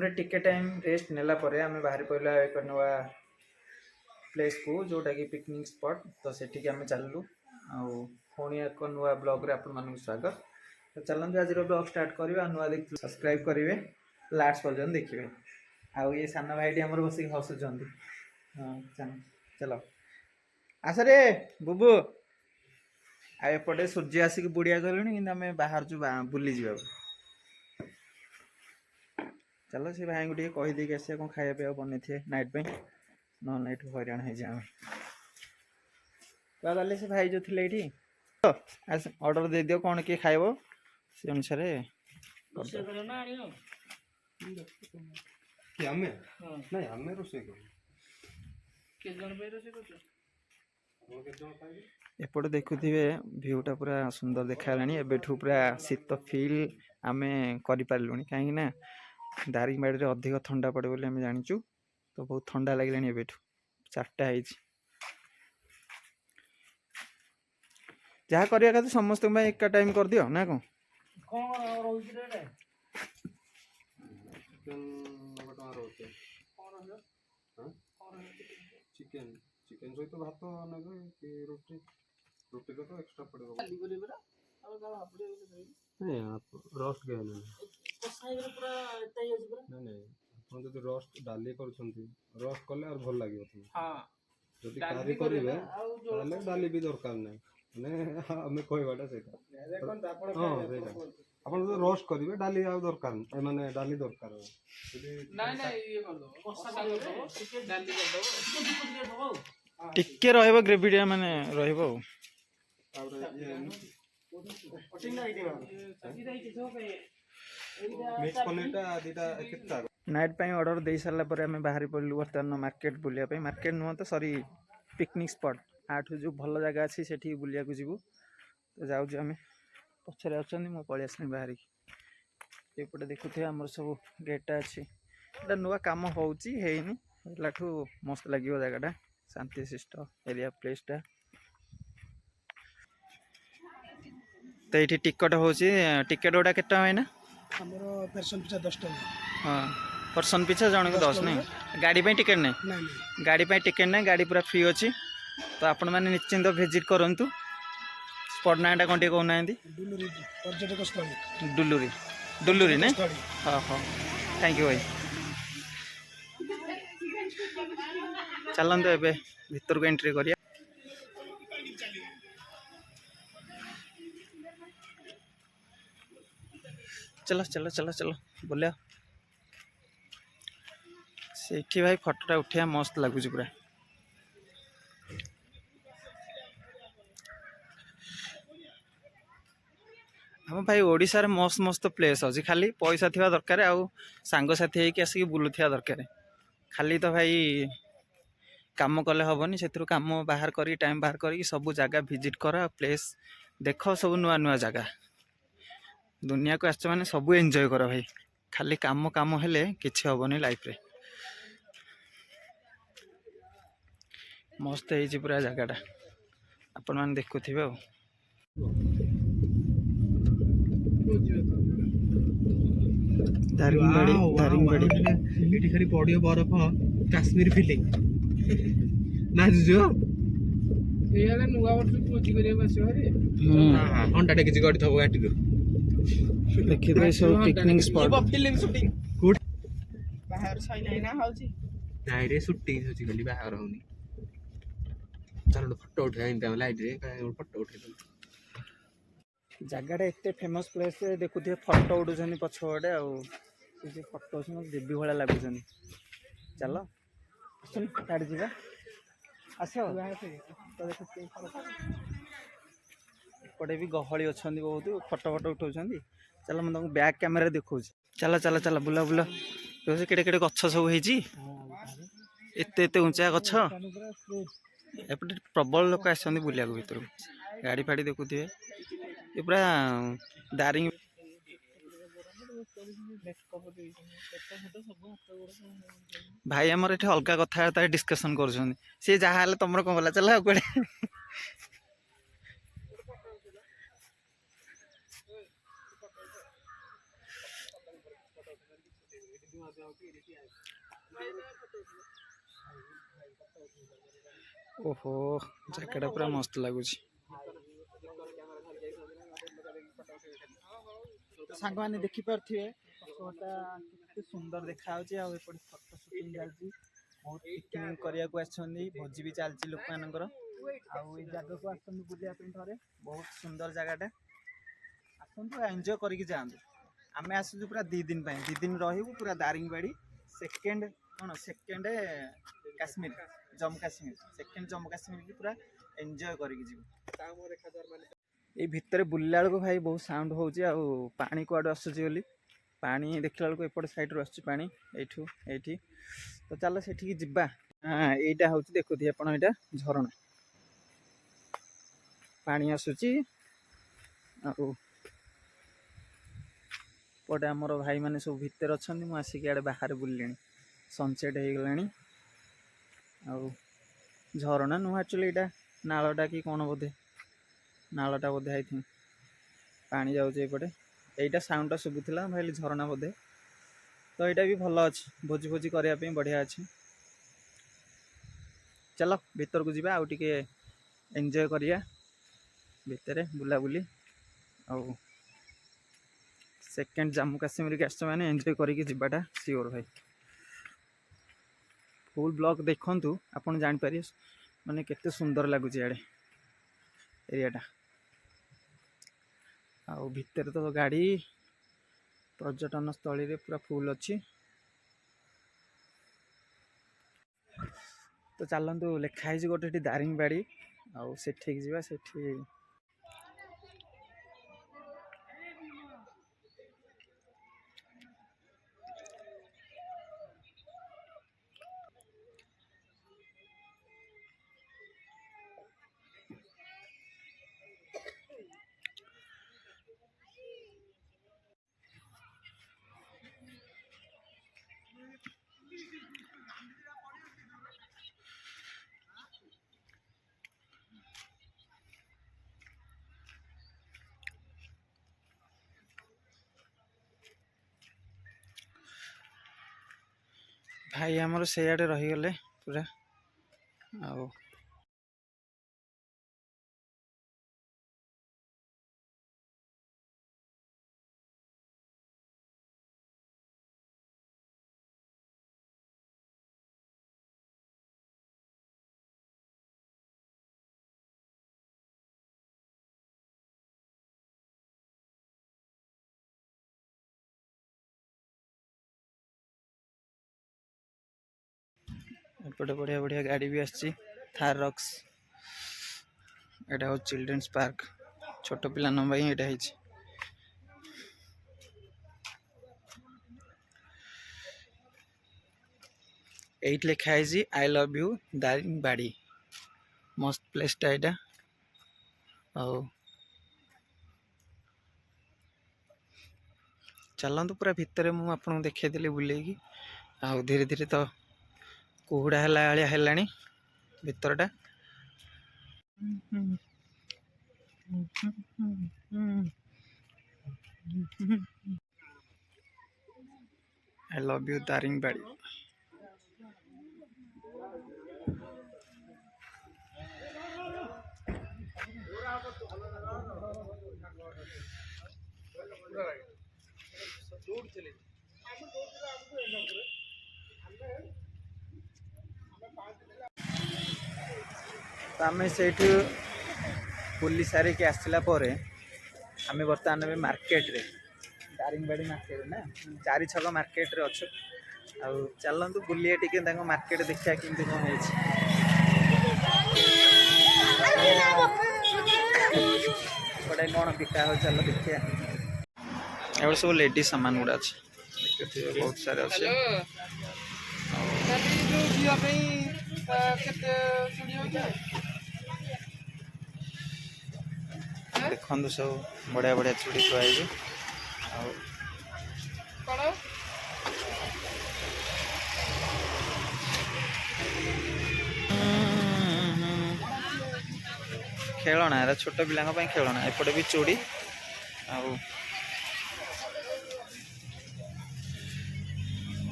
Room रे टिके time rest नेला परे आमे बाहर पइला एक नवा प्लेस को जोटा कि पिकनिक स्पॉट तो सेठी आमे चललु आ पुणी एक नवा ब्लॉग रे आपन मानक स्वागत। तो चलते आज ब्लॉग स्टार्ट करवा नुआ देख सब्सक्राइब करेंगे लास्ट पर्यटन देखिए। आउ ये सान भाई आमर बस हसुँच। हाँ चलो आस रे बुबू आपटे सूर्य आसिक बुढ़िया गले कि आम बाहर बुली जा। चलो से भाई को कहीदे आस कौन खाया पीवा बन थे नाइट पे ना नाइट हईराण हो से भाई जो थे ये ऑर्डर दे दियो कौन किए खाइब से अनुसार एपटे देखुथे भ्यूटा पूरा सुंदर देखा एबेठू पूरा शीत फिल आम कर कहीं दारिंगबाड़ी अधिक ठंडा पड़े बोली आम जाचु तो बहुत ठंडा लगे एबेठू 4टा है जहाँ करवा समस्त एका टाइम कर दियो ना कौन चिकन चिकन सहित भात नेबे कि रोटी रोटी तो एक्स्ट्रा पड़ेगा रोस्ट गए नहीं आप जो रोस्ट डाली रोस्ट कले और भल लगे जब कारी करेंगे डाली भी दरकार ना आम कहवाटा से आप रोस्ट करेंगे डाली आ दरकार माने डाली दरकार टिके रहइबो ग्रेविटी माने रहइबो मिक्स पनीरटा दिटा केतना नाइट पे ऑर्डर दे सारा पर आम बाहरी पड़लु बर्तमान मार्केट बुलिया मार्केट नुह तो सॉरी पिकनिक स्पॉट आठू जो भल जगह अच्छी से बुलिया जीवु तो जाऊँ आम पचर अच्छा मु पलि आसनी बाहर एपटे देखुथे आमर सब गेटा अच्छी नुआ कम होठू मस्त लगे जगटा शांति शिष्ट एरिया प्लेसटा तो ये टिकट हूँ टिकेट गुड़ा के पर्सन पिछा 10 टका। हाँ पर्सन पिछा जन को 10 नहीं गाड़ी पे टिकेट नहीं गाड़ी पे टिकेट नहीं गाड़ी पूरा फ्री अच्छी तो आपण मैंने निश्चिंत विजिट करूँ स्पॉट नाटा कौन कहना डुलुरी डुलुरी नहीं हाँ हाँ थैंक यू भाई चलते ए भीतर को एंट्री करिया चलो चलो चलो चलो बोलिया से भाई फटोटा उठा मस्त लगुच पूरा हम भाई ओडिशा मस्त मस्त प्लेस अच्छी खाली पैसा थी दरकार आउ सांगसाथी आसिक बुलुवा दरकार खाली तो भाई काम कले हेनी से कम बाहर कर टाइम बाहर कर सब जगह विजिट कर प्लेस देख सब नुआ नुआ जगह दुनिया को आस माने सब एंजॉय कर भाई खाली काम काम हेले किछि हेनी लाइफ रे मस्त है पूरा जगहटा आपण मैंने देखुथे दारिंगबाड़ी दारिंगबाड़ी एठी खाली पडियो बरफ काश्मीर फीलिंग ना जो एयाले नुवा वर्ष पूजी करिया आसो रे हां घंटा टे किछि गडी थबो गाटी देखि दे सब picnic spot film shooting good बाहर सइला ना होची नाइ रे शूटिंग होची खाली बाहर होनी चलो फोटो उठाई इंता लाइट रे फोटो उठाई जगहटा एत फेमस प्लेस देखुए फटो उठुन पछपटे आए फटो देवी भाया लगुच चल गाड़ी जा आस तो एपटे भी गहली अच्छा बहुत फटो फटो उठाऊँ चल मुझे तुमको बैक कैमेरा देखा चल चल चल बुला बुला केड़े केड़े गछ सब एत उंचा गछ एपटे प्रबल लोक आस बुलिया भर गाड़ी फाड़ी देखुए ये पूरा दारिंग भाई आमर ये अलग कथा डिस्कसन कर जहाँ तुम कौन बोला चल कड़े ओहो जैकेट पूरा मस्त लगुच। तो सांग मैंने देखी पार्थिवे केते सुंदर देखा होची आ एपटे फोटो शूटिंग चलची बहुत पिकनिक करिया को आछंदी भोजी भी चलची लोक मानकर आ ए जगह को आछंदी बुलिया पे थरे बहुत सुंदर जगहटा आसंतु एंजॉय करके जांतु। आमे आसु पूरा 2 दिन पय 2 दिन रहिबु पूरा दारिंगबाड़ी सेकंड कोन सेकंड काश्मीर जम्मू काश्मीर सेकंड जम्मू काश्मीर की पूरा एंजॉय करके जीवु। ये भितर बुलला बेलू भाई बहुत साउंड होची आ पानी कुआडू आसुची बोली पानी देखला बेलू एपट साइड रू आसुची पानी एठू एठी तो चलो सेठी जिब्बा। हाँ एटा होची देखुथि आपण एटा झरणा पानी आसुची आ पटे आमर भाई माने सब भितर अछंदी मु आसिक आडे बाहर बुललेनी सनसेट हो गलानी आ झरणा नुह एक्चुअली एटा नालटा कि कोन बोधे नालटा बोधे आई थिंक पानी जाऊँ एपटे यहीटा साउंडटा शुभुला भाई झरणा बोधे तो यहाँ भी भल अच्छे भोजी भोजी करने बढ़िया अच्छे। चलो भीतर को जीवा आउ टिके एंजॉय करिया भितर बुलाबुली आ सेकेंड जम्मू काश्मीर के आसो मैंने एंजॉय करके जीवाटा सियोर भाई। फुल ब्लॉग देखंतु आपन जान पारे माने केते सुंदर लगुच याडे एरियाटा आ भितर तो गाड़ी पर्यटन स्थली रे पूरा फुल अच्छी। तो चलतु लिखाई गोटे दारिंगबाड़ी आउ सेठी जीवा सेठी भाई आमर से आड़े रहीगले पूरा आ एपटे बढ़िया बढ़िया गाड़ी भी आसी थार रॉक्स एटा हो चिल्ड्रंस पार्क छोट पिला भाई एटा है एट लिखा है आई लव यू दारिंगबाड़ी मस्त प्लेसटा एटा चलतु पूरा भितर मुझे आपको देखी बुलेगी आ धीरे धीरे तो कुहुड़ा है भितरटा आई लव यू दारिंगबाड़ी। तो आम से बुली सारिक आसला आम बर्तमान मार्केट रे दारिंगबाड़ी मार्केट ना 4 छक मार्केट रे अच्छे आ चलतु बुलिए टिके मार्केट देखा केमती कौन गोटे कौन बिका हो चल देखिए एवं सब लेडी सामान गुड़ा अच्छे बहुत सारे अच्छे देखु सब बढ़िया बढ़िया चूड़ी खुआई खेलना है छोट पिला खेलना एपटे भी चूड़ी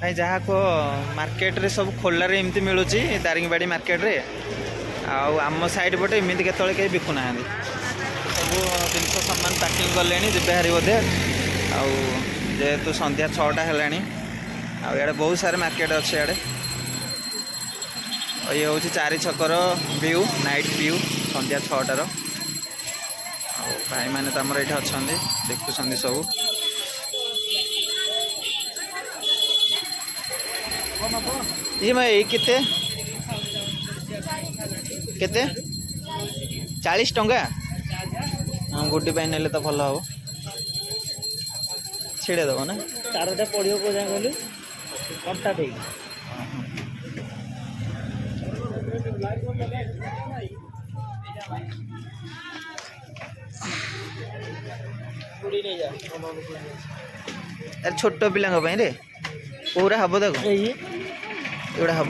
भाई जहाँ को मार्केट रे सब खोल एमती मिलूँ दारिंगबाड़ी मार्केट रे आम साइड पटे एमती के कहीं बिकुना सब जिनस सामान पैकिंग कले जीवे बोधे जेहेतु संध्या 6टा है बहुत सारे मार्केट अच्छे इे ये हूँ 4 छकर व्यू नाइट व्यू संध्या 6टार भाई मैंने तो आमर ये अच्छा देखुं सब ये मैं केते केते 40 टंका हाँ गुड्डी पाई ने तो भल हम छिड़े दब ना तारटा पड़ो को जाए कहलु कंटा दे अरे छोट पिला रे पूरा हम देखो एगुड़ा हम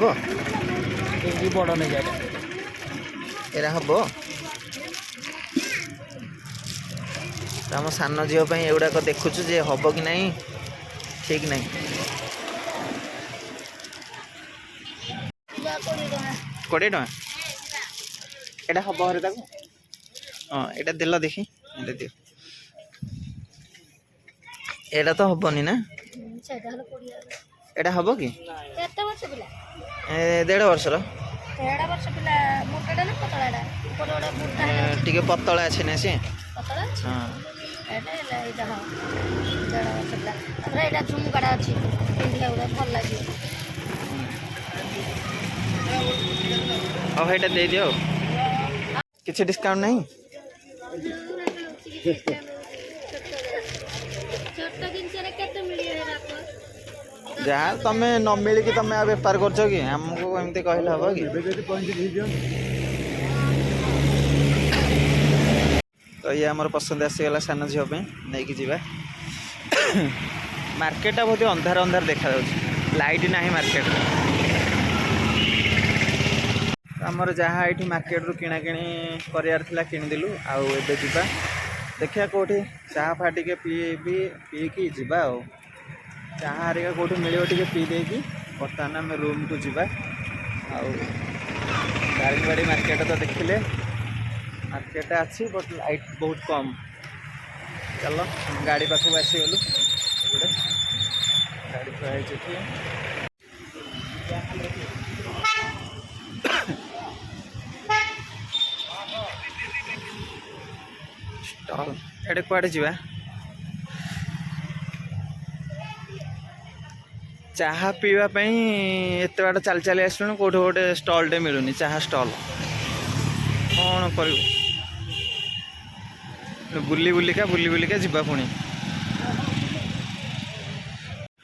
बड़ नहीं जाए एरा हम आम सान झीप एगुड़ाक देखुचु जे हम कि नहीं ठीक नहीं 20 टका एटा हम हरे हाँ एटा दिल देखी दियो एटा तो हबनी ना एटा हम कि 1.5 वर्षर टे पतला अच्छे ना सी हाँ अब ये दे दियो किसी डिस्काउंट नहीं जहाँ तुम न मिल कि तुम बेपार कर कि आमको एमती कहले हम कि तो ये आमर पसंद आसीगला सान झीप नहीं कि जीवा मार्केटा बहुत अंधार अंधार देखा लाइट ना मार्केट आमर जहाँ ये मार्केट रू किणा किणी करार किणदेलु आउ एबे जीवा देखिया कोठी चाहा फा टे पीकी जीवा चाहा हरिका कौट मिले टे पी देकी बर्तमान आम रूम को जीवा दारिंगबाड़ी मार्केट तो देखिले मार्केट अच्छी बट लाइट बहुत कम चलो गाड़ी पाखक आसीगलु गाड़ी थी स्टॉल एडे कुआडे जीवा चाहा पीवाई एत बाट चल चली आसलु कौट गोटे स्टॉल मिलूनी चाहा स्टॉल कौन कर बुली बुलिका जीवा पुणी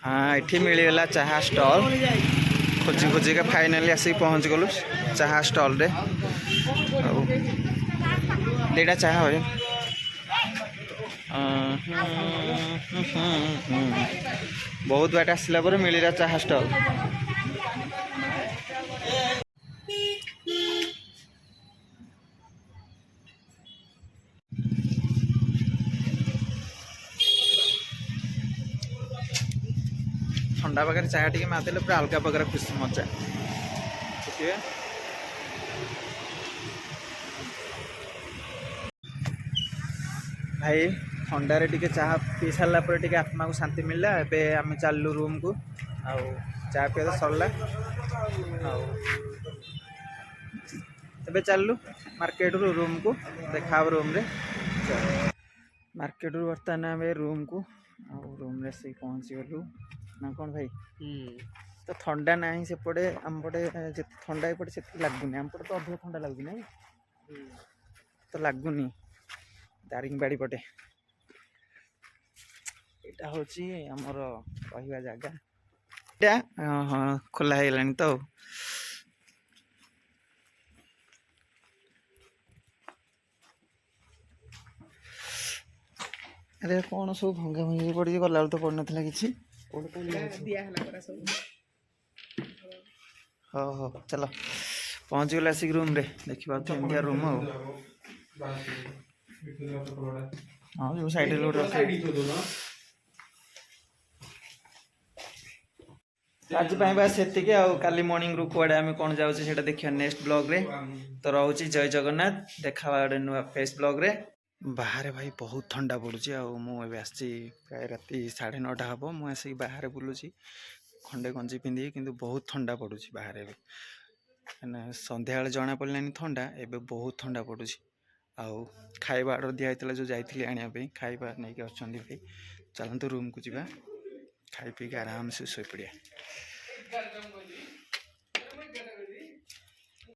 हाँ ये मिलगला चाहा स्टॉल खोजी खोजिका फाइनाली आसिक पहुँच गलु चाहा स्टॉल रे देटा चाहा भाई बहुत बाट आसला पर मिलला चाहा स्टॉल ठंडा पाखे चाह टे मारदेले पूरा अलग प्रकार खुशी मजा देखिए भाई ठंडारे टिके चाह पी सारा पर टिके आत्मा को शांति मिलला एबे आम चलू रूम को आउ चाह पी तो सरला एबे चलू मार्केट रू रूम को देखा रूम रे मार्केट रू बर्तमान आम रूम को आउ रूम रे से पहुँची गलु ना कौन भाई तो ठंडा ना सेपटे आम पटे जिते ठंडा एपटे से लगुनि आम पटे तो अधिक ठंडा लगुनि ना तो लगुनि दारिंगबाड़ी पटे यहाँ हूँ आमर रहा जगह हाँ हाँ खोला है तो अरे कौन सब भंगा भंगी पड़ी गला तो पड़ नाला कि हाँ हाँ चलो पहुँच गला आसिक रूम रे देखा इंडिया रूम हाँ जो साइड आज बास सेतिके आउ काली मॉर्निंग रु कुआडे आमे कोन जाउछे सेटा देखिया नेक्स्ट ब्लॉग रे। तो रहउची जय जगन्नाथ देखा वाडे नुआ फेस ब्लॉग रे। बाहर भाई बहुत ठंडा पड़ुची आ मु एबे आसी प्राय राती 9:30 हबो मु आसी बाहर बुलुची खंडे गंजी पिंदी किंतु बहुत ठंडा पड़ुची बाहर एबे ना संध्या बेले जना पड़लानी ठंडा एबे बहुत ठंडा पड़ुची। आउ खाइबा ऑर्डर दिया हैतला जो जाइथिली आनिया पे खाइबा नै के अछंदी भाई चलंतु रूम को जिबा खाइ पी के आराम से सोई पड़िया।